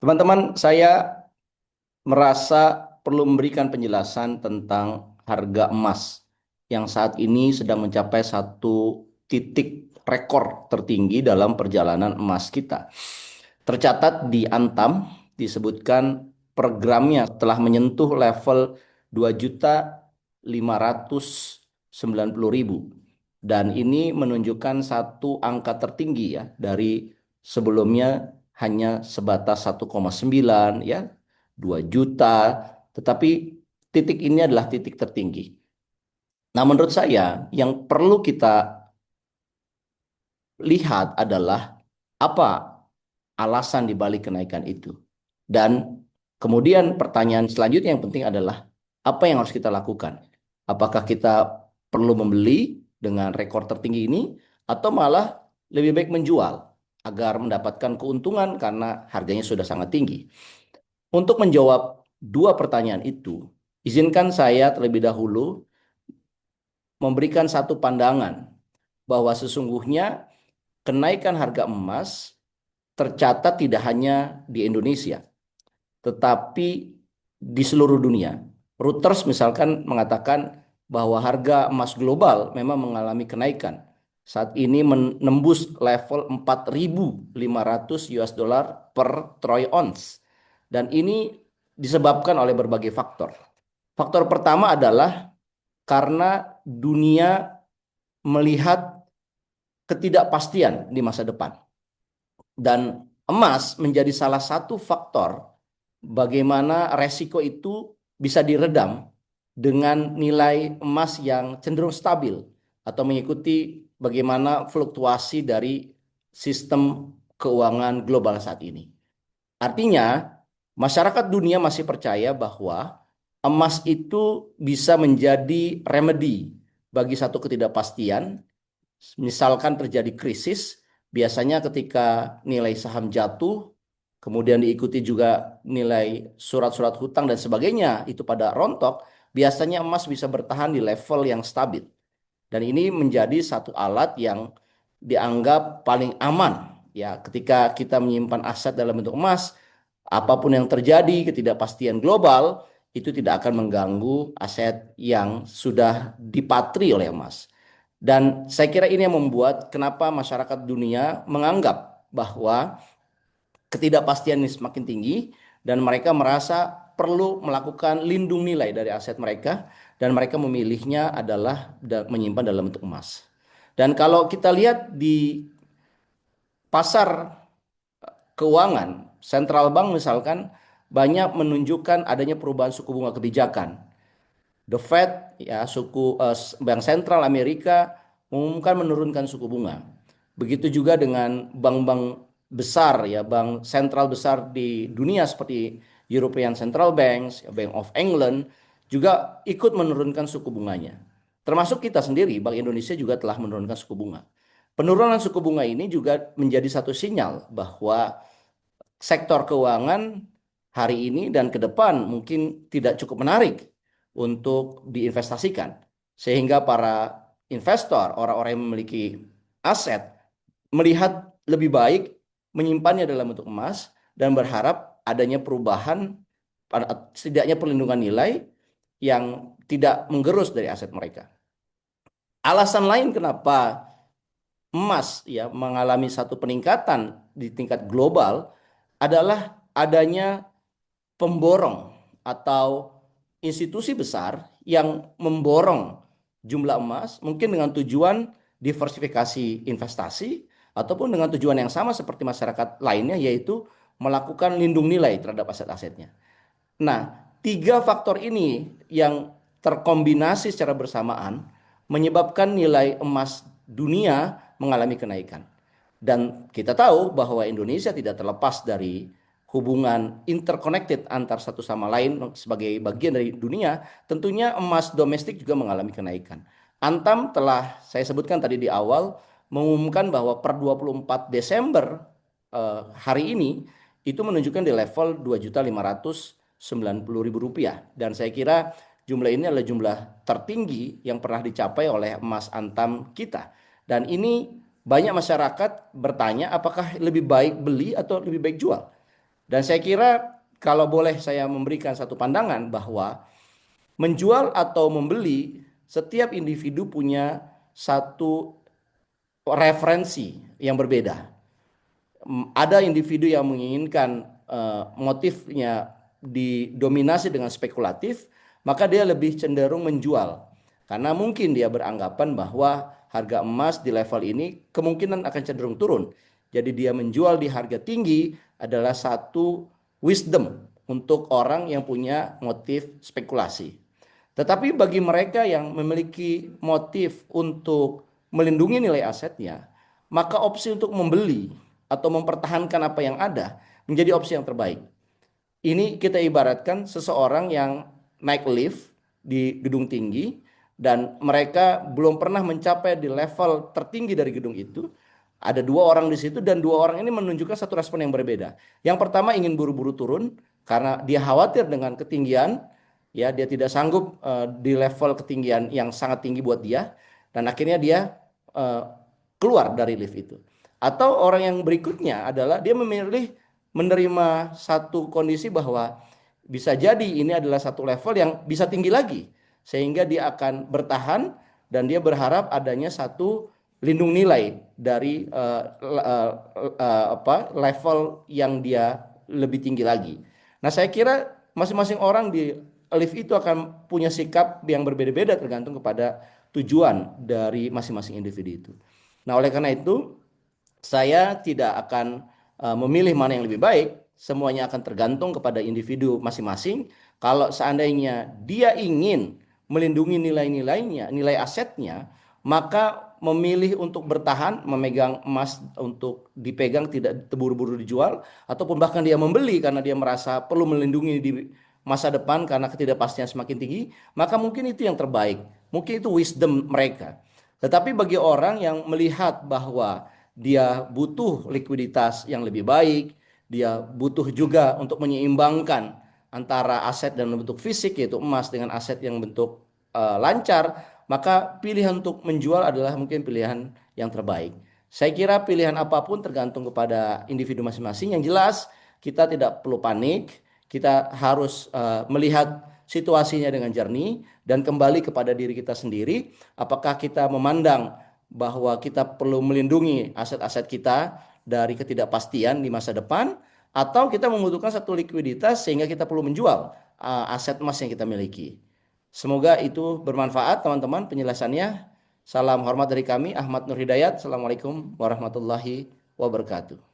Teman-teman, saya merasa perlu memberikan penjelasan tentang harga emas yang saat ini sedang mencapai satu titik rekor tertinggi dalam perjalanan emas kita. Tercatat di Antam disebutkan per gramnya telah menyentuh level 2.590.000 dan ini menunjukkan satu angka tertinggi ya dari sebelumnya hanya sebatas 1,9 ya 2 juta, tetapi titik ini adalah titik tertinggi. Nah, menurut saya yang perlu kita lihat adalah apa alasan dibalik kenaikan itu. Dan kemudian pertanyaan selanjutnya yang penting adalah apa yang harus kita lakukan? Apakah kita perlu membeli dengan rekor tertinggi ini atau malah lebih baik menjual agar mendapatkan keuntungan karena harganya sudah sangat tinggi? Untuk menjawab dua pertanyaan itu, izinkan saya terlebih dahulu memberikan satu pandangan bahwa sesungguhnya kenaikan harga emas tercatat tidak hanya di Indonesia, tetapi di seluruh dunia. Reuters misalkan mengatakan bahwa harga emas global memang mengalami kenaikan. Saat ini menembus level 4.500 US dollar per troy ounce. Dan ini disebabkan oleh berbagai faktor. Faktor pertama adalah karena dunia melihat ketidakpastian di masa depan. Dan emas menjadi salah satu faktor bagaimana resiko itu bisa diredam dengan nilai emas yang cenderung stabil atau mengikuti bagaimana fluktuasi dari sistem keuangan global saat ini. Artinya, masyarakat dunia masih percaya bahwa emas itu bisa menjadi remedi bagi satu ketidakpastian. Misalkan terjadi krisis, biasanya ketika nilai saham jatuh, kemudian diikuti juga nilai surat-surat hutang dan sebagainya, itu pada rontok, biasanya emas bisa bertahan di level yang stabil. Dan ini menjadi satu alat yang dianggap paling aman ya ketika kita menyimpan aset dalam bentuk emas, apapun yang terjadi, ketidakpastian global itu tidak akan mengganggu aset yang sudah dipatri oleh emas. Dan saya kira ini yang membuat kenapa masyarakat dunia menganggap bahwa ketidakpastian ini semakin tinggi dan mereka merasa perlu melakukan lindung nilai dari aset mereka dan mereka memilihnya adalah menyimpan dalam bentuk emas. Dan kalau kita lihat di pasar keuangan, central bank misalkan banyak menunjukkan adanya perubahan suku bunga kebijakan. The Fed ya Bank Sentral Amerika mengumumkan menurunkan suku bunga. Begitu juga dengan bank-bank besar ya, bank sentral besar di dunia seperti European Central Banks, Bank of England juga ikut menurunkan suku bunganya. Termasuk kita sendiri, Bank Indonesia juga telah menurunkan suku bunga. Penurunan suku bunga ini juga menjadi satu sinyal bahwa sektor keuangan hari ini dan ke depan mungkin tidak cukup menarik untuk diinvestasikan. Sehingga para investor, orang-orang yang memiliki aset, melihat lebih baik menyimpannya dalam bentuk emas dan berharap adanya perubahan, setidaknya perlindungan nilai yang tidak menggerus dari aset mereka. Alasan lain kenapa emas ya mengalami satu peningkatan di tingkat global adalah adanya pemborong atau institusi besar yang memborong jumlah emas mungkin dengan tujuan diversifikasi investasi ataupun dengan tujuan yang sama seperti masyarakat lainnya yaitu melakukan lindung nilai terhadap aset-asetnya. Nah, tiga faktor ini yang terkombinasi secara bersamaan menyebabkan nilai emas dunia mengalami kenaikan. Dan kita tahu bahwa Indonesia tidak terlepas dari hubungan interconnected antar satu sama lain sebagai bagian dari dunia, tentunya emas domestik juga mengalami kenaikan. Antam telah saya sebutkan tadi di awal mengumumkan bahwa per 24 Desember hari ini itu menunjukkan di level 2.590.000 rupiah dan saya kira jumlah ini adalah jumlah tertinggi yang pernah dicapai oleh emas Antam kita. Dan ini banyak masyarakat bertanya apakah lebih baik beli atau lebih baik jual. Dan saya kira kalau boleh saya memberikan satu pandangan bahwa menjual atau membeli, setiap individu punya satu referensi yang berbeda. Ada individu yang menginginkan motifnya didominasi dengan spekulatif, maka dia lebih cenderung menjual. Karena mungkin dia beranggapan bahwa harga emas di level ini kemungkinan akan cenderung turun. Jadi dia menjual di harga tinggi adalah satu wisdom untuk orang yang punya motif spekulasi. Tetapi bagi mereka yang memiliki motif untuk melindungi nilai asetnya, maka opsi untuk membeli atau mempertahankan apa yang ada menjadi opsi yang terbaik. Ini kita ibaratkan seseorang yang naik lift di gedung tinggi dan mereka belum pernah mencapai di level tertinggi dari gedung itu. Ada dua orang di situ dan dua orang ini menunjukkan satu respon yang berbeda. Yang pertama ingin buru-buru turun karena dia khawatir dengan ketinggian, ya dia tidak sanggup di level ketinggian yang sangat tinggi buat dia dan akhirnya dia eh, keluar dari lift itu. Atau orang yang berikutnya adalah dia memilih menerima satu kondisi bahwa bisa jadi ini adalah satu level yang bisa tinggi lagi sehingga dia akan bertahan dan dia berharap adanya satu lindung nilai dari level yang dia lebih tinggi lagi. Nah, saya kira masing-masing orang di lift itu akan punya sikap yang berbeda-beda tergantung kepada tujuan dari masing-masing individu itu. Nah, oleh karena itu saya tidak akan memilih mana yang lebih baik, semuanya akan tergantung kepada individu masing-masing. Kalau seandainya dia ingin melindungi nilai-nilainya, nilai asetnya, maka memilih untuk bertahan, memegang emas untuk dipegang, tidak terburu-buru dijual, ataupun bahkan dia membeli karena dia merasa perlu melindungi di masa depan karena ketidakpastian semakin tinggi, maka mungkin itu yang terbaik. Mungkin itu wisdom mereka. Tetapi bagi orang yang melihat bahwa dia butuh likuiditas yang lebih baik, dia butuh juga untuk menyeimbangkan antara aset dan bentuk fisik yaitu emas dengan aset yang bentuk lancar, maka pilihan untuk menjual adalah mungkin pilihan yang terbaik. Saya kira pilihan apapun tergantung kepada individu masing-masing. Yang jelas kita tidak perlu panik, kita harus melihat situasinya dengan jernih dan kembali kepada diri kita sendiri. Apakah kita memandang bahwa kita perlu melindungi aset-aset kita dari ketidakpastian di masa depan, atau kita membutuhkan satu likuiditas sehingga kita perlu menjual aset emas yang kita miliki. Semoga itu bermanfaat teman-teman penjelasannya. Salam hormat dari kami Ahmad Nur Hidayat. Assalamualaikum warahmatullahi wabarakatuh.